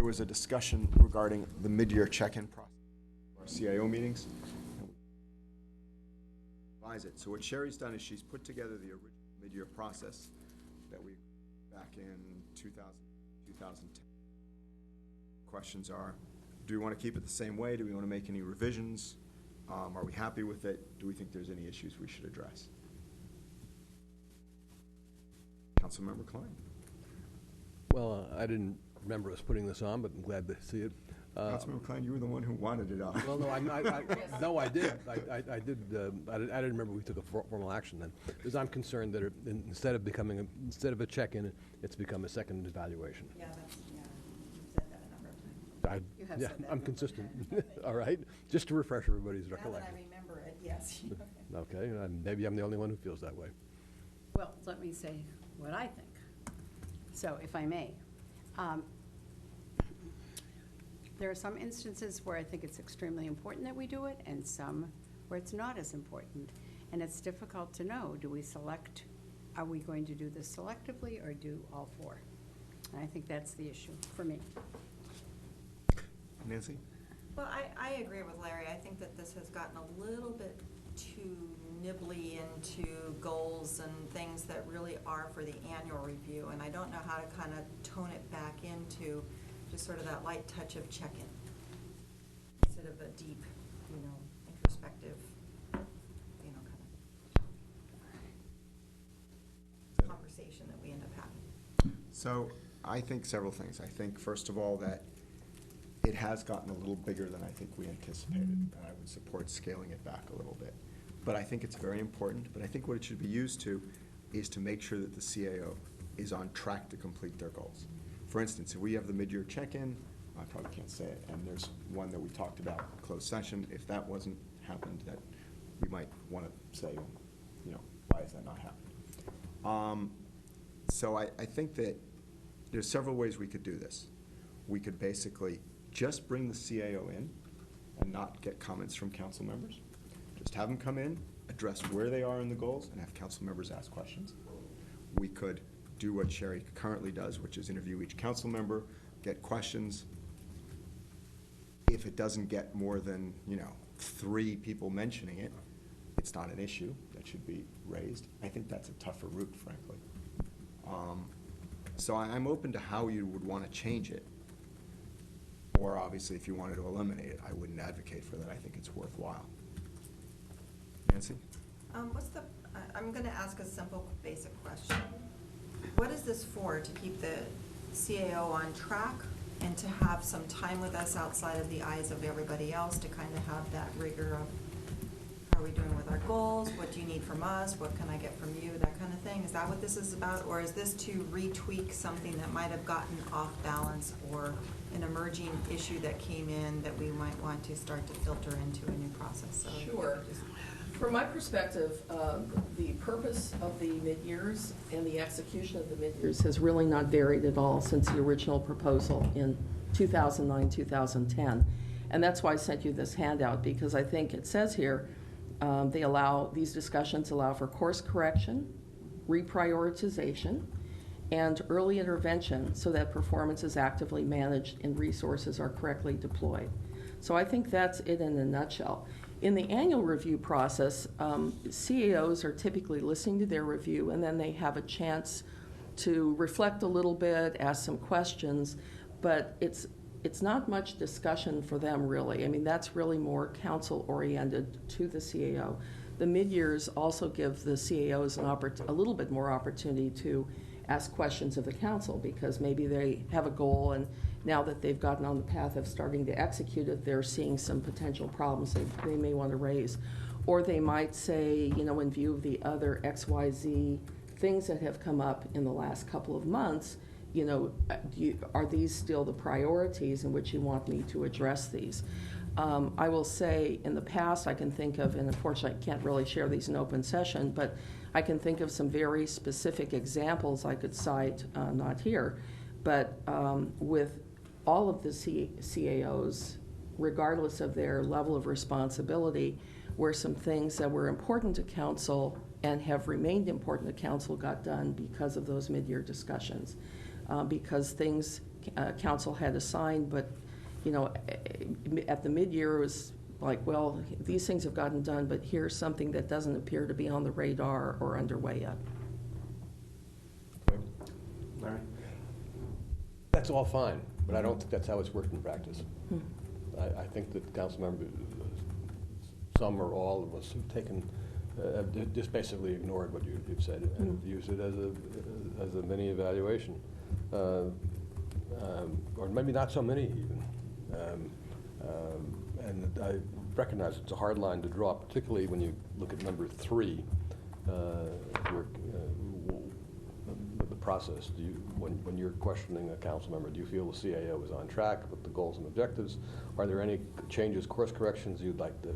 was a discussion regarding the mid-year check-in process, our CIO meetings. So what Sherry's done is she's put together the original mid-year process that we back in 2010. Questions are, do we want to keep it the same way? Do we want to make any revisions? Are we happy with it? Do we think there's any issues we should address? Councilmember Klein. Well, I didn't remember us putting this on, but I'm glad to see it. Councilmember Klein, you were the one who wanted it on. Well, no, no, I did. I didn't remember we took a formal action then, because I'm concerned that instead of a check-in, it's become a second evaluation. Yeah, you've said that a number of times. You have said that I'm consistent. All right, just to refresh everybody's recollection. Now that I remember it, yes. Okay, maybe I'm the only one who feels that way. Well, let me say what I think. So, if I may. There are some instances where I think it's extremely important that we do it, and some where it's not as important. And it's difficult to know, are we going to do this selectively or do all four? And I think that's the issue for me. Nancy? Well, I agree with Larry. I think that this has gotten a little bit too nibbly into goals and things that really are for the annual review, and I don't know how to kind of tone it back into just sort of that light touch of check-in instead of a deep, introspective, kind of conversation that we end up having. So I think several things. I think, first of all, that it has gotten a little bigger than I think we anticipated, and I would support scaling it back a little bit. But I think it's very important, but I think what it should be used to is to make sure that the CAO is on track to complete their goals. For instance, if we have the mid-year check-in, I probably can't say it, and there's one that we talked about, closed session, if that wasn't happened, that we might want to say, why has that not happened? So I think that there's several ways we could do this. We could basically just bring the CAO in and not get comments from council members. Just have them come in, address where they are in the goals, and have council members ask questions. We could do what Sherry currently does, which is interview each council member, get questions. If it doesn't get more than 3 people mentioning it, it's not an issue that should be raised. I think that's a tougher route, frankly. So I'm open to how you would want to change it. Or obviously, if you wanted to eliminate it, I wouldn't advocate for that. I think it's worthwhile. Nancy? I'm going to ask a simple, basic question. What is this for? To keep the CAO on track and to have some time with us outside of the eyes of everybody else to kind of have that rigor of how are we doing with our goals? What do you need from us? What can I get from you? That kind of thing. Is that what this is about? Or is this to retweak something that might have gotten off balance or an emerging issue that came in that we might want to start to filter into a new process? So sure. From my perspective, the purpose of the mid-years and the execution of the mid-years has really not varied at all since the original proposal in 2009, 2010. And that's why I sent you this handout, because I think it says here, these discussions allow for course correction, reprioritization, and early intervention so that performance is actively managed and resources are correctly deployed. So I think that's it in a nutshell. In the annual review process, CAOs are typically listening to their review, and then they have a chance to reflect a little bit, ask some questions, but it's not much discussion for them, really. I mean, that's really more council-oriented to the CAO. The mid-years also give the CAOs a little bit more opportunity to ask questions of the council, because maybe they have a goal, and now that they've gotten on the path of starting to execute it, they're seeing some potential problems they may want to raise. Or they might say, in view of the other XYZ things that have come up in the last couple of months, are these still the priorities in which you want me to address these? I will say in the past I can think of, and unfortunately I can't really share these in open session, but I can think of some very specific examples I could cite, not here, but with all of the CAOs, regardless of their level of responsibility, where some things that were important to council and have remained important to council got done because of those mid-year discussions. Because things council had assigned, but, at the mid-year, it was like, well, these things have gotten done, but here's something that doesn't appear to be on the radar or underway yet. Larry? That's all fine, but I don't think that's how it's worked in practice. I think that council members, some or all of us, have taken, just basically ignored what you've said and used it as a mini evaluation. Or maybe not so many even. And I recognize it's a hard line to draw, particularly when you look at number 3, the process. When you're questioning a council member, do you feel the CAO is on track with the goals and objectives? Are there any changes, course corrections you'd like to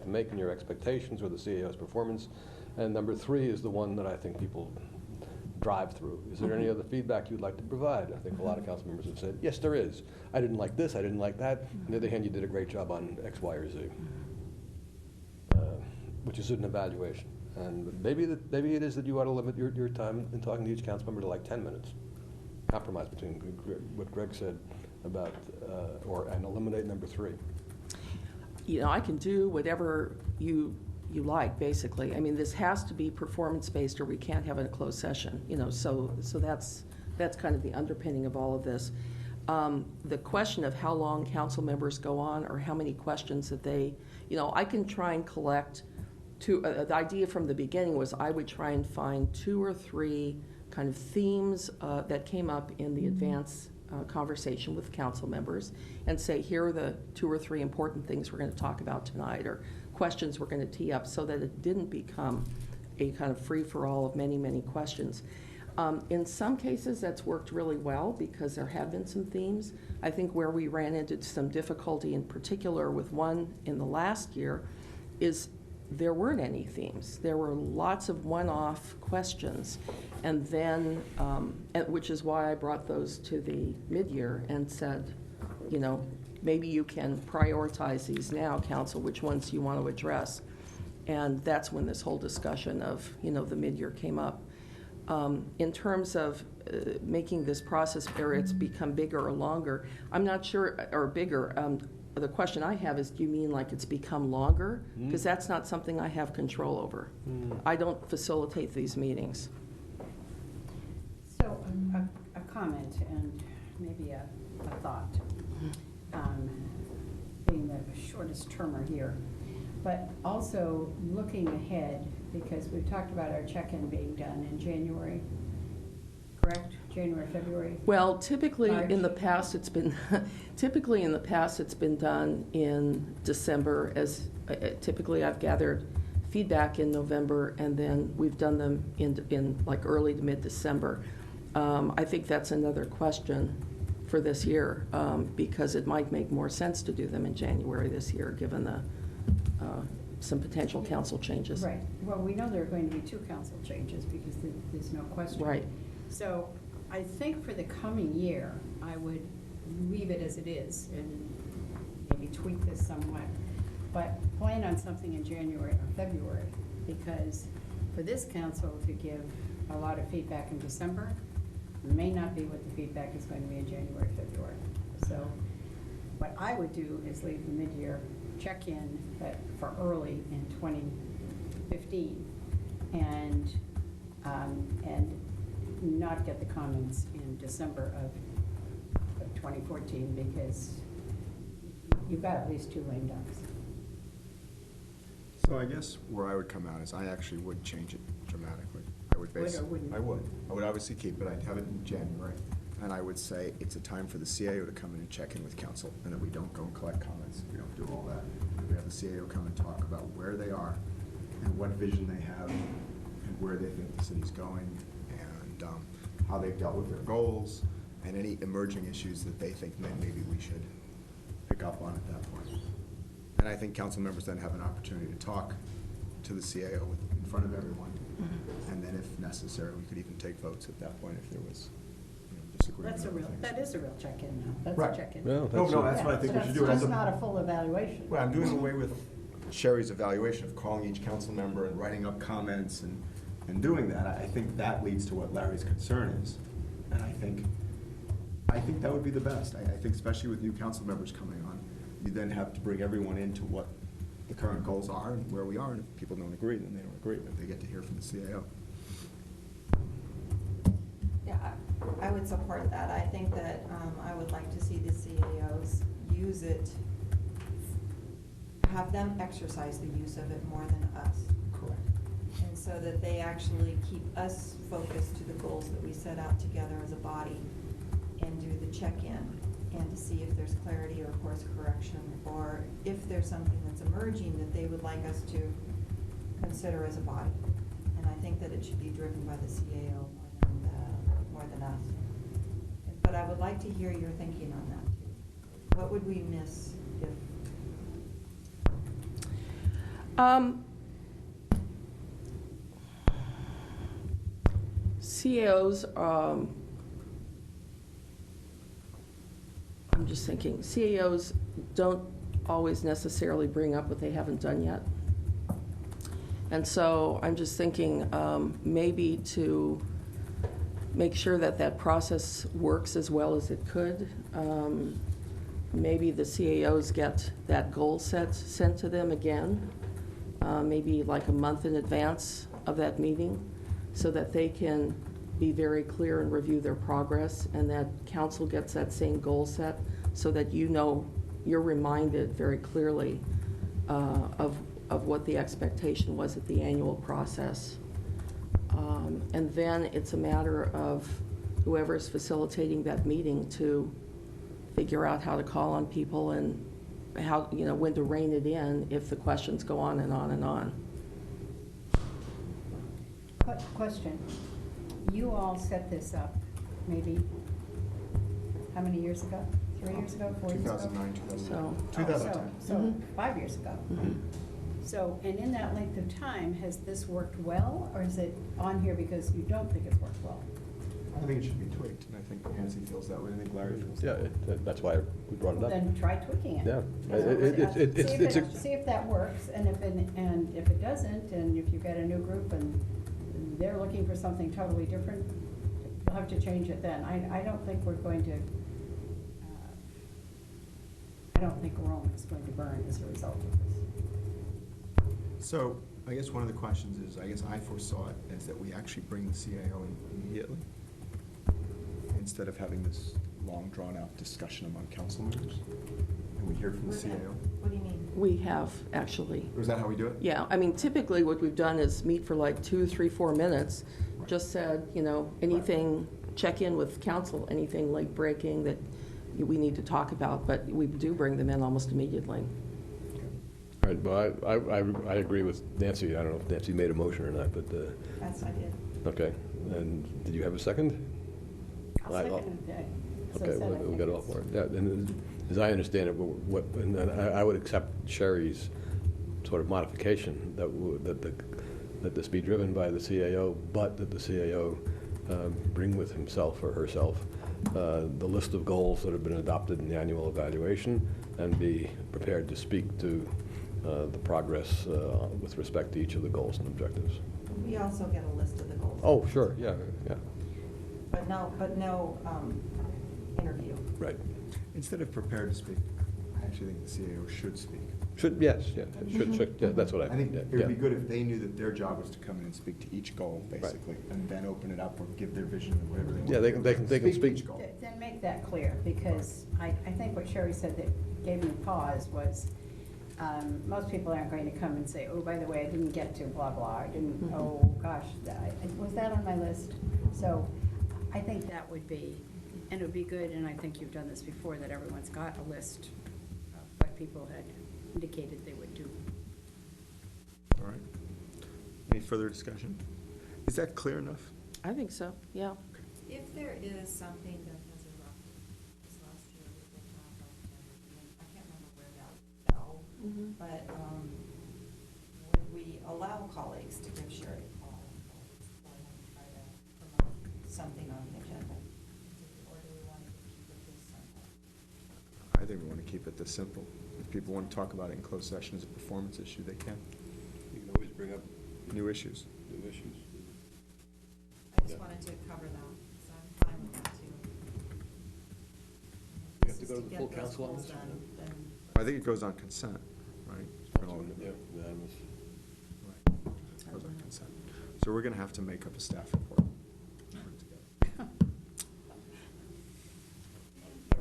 make in your expectations or the CAO's performance? And number 3 is the one that I think people drive through. Is there any other feedback you'd like to provide? I think a lot of council members have said, yes, there is. I didn't like this, I didn't like that. On the other hand, you did a great job on X, Y, or Z, which is an evaluation. And maybe it is that you ought to limit your time in talking to each council member to like 10 minutes. Compromise between what Greg said about, and eliminate number 3. I can do whatever you like, basically. I mean, this has to be performance-based or we can't have a closed session, so that's kind of the underpinning of all of this. The question of how long council members go on or how many questions that they, I can try and collect the idea from the beginning was I would try and find 2 or 3 kind of themes that came up in the advance conversation with council members and say, here are the 2 or 3 important things we're going to talk about tonight or questions we're going to tee up so that it didn't become a kind of free-for-all of many, many questions. In some cases, that's worked really well because there have been some themes. I think where we ran into some difficulty in particular with one in the last year is there weren't any themes. There were lots of one-off questions. And then, which is why I brought those to the mid-year and said, maybe you can prioritize these now, council, which ones you want to address. And that's when this whole discussion of, the mid-year came up. In terms of making this process where it's become bigger or longer, I'm not sure, or bigger. The question I have is, do you mean like it's become longer? Because that's not something I have control over. I don't facilitate these meetings. So a comment and maybe a thought, being the shortest termer here, but also looking ahead, because we've talked about our check-in being done in January, correct? January, February? Well, typically March. in the past it's been done in December. As typically I've gathered feedback in November, and then we've done them in like early to mid-December. I think that's another question for this year because it might make more sense to do them in January this year, given the some potential council changes. Right. Well, we know there are going to be 2 council changes because there's no question. Right. So I think for the coming year, I would leave it as it is and maybe tweak this somewhat. But plan on something in January or February, because for this council to give a lot of feedback in December may not be what the feedback is going to be in January, February. So what I would do is leave the mid-year check-in for early in 2015 and not get the comments in December of 2014 because you've got at least 2 lame ducks. So I guess where I would come out is I actually would change it dramatically. I would Would or wouldn't? I would obviously keep it. I'd have it in January. And I would say it's a time for the CAO to come in and check in with council, and that we don't go and collect comments. We don't do all that. We have the CAO come and talk about where they are and what vision they have and where they think the city's going and how they've dealt with their goals and any emerging issues that they think maybe we should pick up on at that point. And I think council members then have an opportunity to talk to the CAO in front of everyone. And then if necessary, we could even take votes at that point if there was disagreement. That is a real check-in now. That's Right. a check-in. Well, No, that's what I think we should do. That's not a full evaluation. Well, I'm doing away with Sherry's evaluation of calling each council member and writing up comments and doing that. I think that leads to what Larry's concern is. And I think I think that would be the best. I think especially with new council members coming on, you then have to bring everyone into what the current goals are and where we are, and if people don't agree, then they don't agree, but they get to hear from the CAO. Yeah, I would support that. I think that I would like to see the CAOs use it, have them exercise the use of it more than us. Correct. And so that they actually keep us focused to the goals that we set out together as a body and do the check-in and to see if there's clarity or course correction, or if there's something that's emerging that they would like us to consider as a body. And I think that it should be driven by the CAO more than us. But I would like to hear your thinking on that too. What would we miss if? CAOs, I'm just thinking, CAOs don't always necessarily bring up what they haven't done yet. And so I'm just thinking maybe to make sure that that process works as well as it could, maybe the CAOs get that goal set sent to them again, maybe like a month in advance of that meeting, so that they can be very clear and review their progress, and that council gets that same goal set, so that you know, you're reminded very clearly of what the expectation was at the annual process. And then it's a matter of whoever's facilitating that meeting to figure out how to call on people and how, you know, when to rein it in if the questions go on and on and on. Question. You all set this up, maybe, how many years ago? 3 years ago, 4 years ago? 2009, 2010. So- 2010. So 5 years ago. Mhm. So, and in that length of time, has this worked well, or is it on here because you don't think it's worked well? I think it should be tweaked, and I think Nancy feels that way, I think Larry feels Yeah, that way. that's why we brought it up. Then try tweaking it. Yeah. See if that works, and if it doesn't, and if you get a new group and they're looking for something totally different, you'll have to change it then. I don't think we're going to, I don't think Rome is going to burn as a result of this. So, I guess one of the questions is, I guess I foresaw it, is that we actually bring the CAO in immediately, instead of having this long, drawn-out discussion among council members, and we hear from the CAO. What do you mean? We have, actually. Or is that how we do it? Yeah, I mean, typically what we've done is meet for like 2, 3, 4 minutes, Right. just said, you know, anything, check in with council, anything late breaking that we need to talk about, but we do bring them in almost immediately. All right, well, I agree with Nancy. I don't know if Nancy made a motion or not, but, Yes, I did. okay. And did you have a second? I'll second it. So Okay, said I we think got it all it's- for it. Yeah, and as I understand it, and then I would accept Sherry's sort of modification that this be driven by the CAO, but that the CAO bring with himself or herself the list of goals that have been adopted in the annual evaluation, and be prepared to speak to the progress with respect to each of the goals and objectives. We also get a list of the goals. Oh, sure, yeah. But no interview. Right. Instead of prepared to speak, I actually think the CAO should speak. Yes, yeah, yeah, that's what I I think yeah, it would be yeah. good if they knew that their job was to come in and speak to each goal, basically, and then open it up or give their vision or whatever they want. Yeah, they can to speak. each goal. Then make that clear, because I think what Sherry said that gave me pause was, most people aren't going to come and say, oh, by the way, I didn't get to blah, blah, I didn't, oh, gosh, was that on my list? So I think that would be, and it would be good, and I think you've done this before, that everyone's got a list of what people had indicated they would do. All right. Any further discussion? Is that clear enough? I think so, yeah. If there is something that has erupted, this last year with the mental health and I can't remember where that fell, but would we allow colleagues to give Sherry a call or try to promote something on the agenda? Or do we want to keep it this simple? I think we want to keep it this simple. If people want to talk about it in closed session as a performance issue, they can. You can always bring up New issues. new issues. I just wanted to cover that, so I'm fine with that too. just go to to the get full those council on goals this? done. And I think it goes on consent, right? Yeah, unanimous. Right. Goes on consent. So we're gonna have to make up a staff report. Not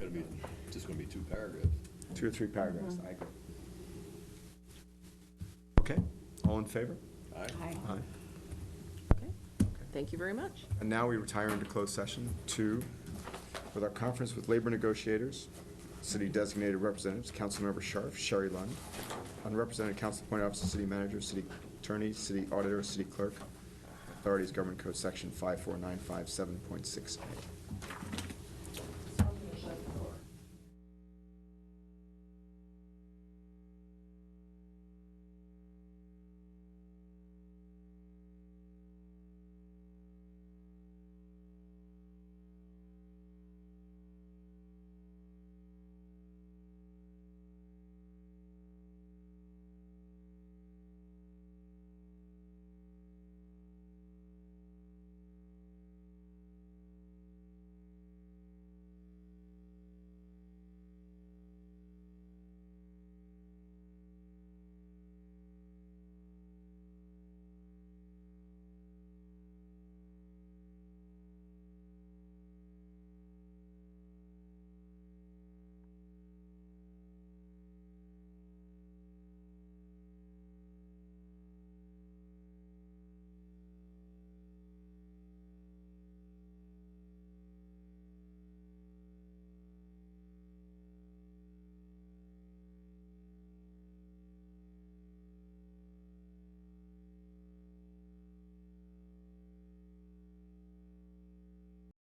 gonna be, just gonna be 2 paragraphs. 2 or 3 paragraphs, I agree. Okay, all in favor? Aye. Aye. Aye. Okay, thank you very much. And now we retire into closed session 2 with our conference with labor negotiators, city designated representatives, Councilmember Sharf, Sherry Lund, unrepresented council appointed officer, city manager, city attorney, city auditor, city clerk, authorities, government code section 54957.6A.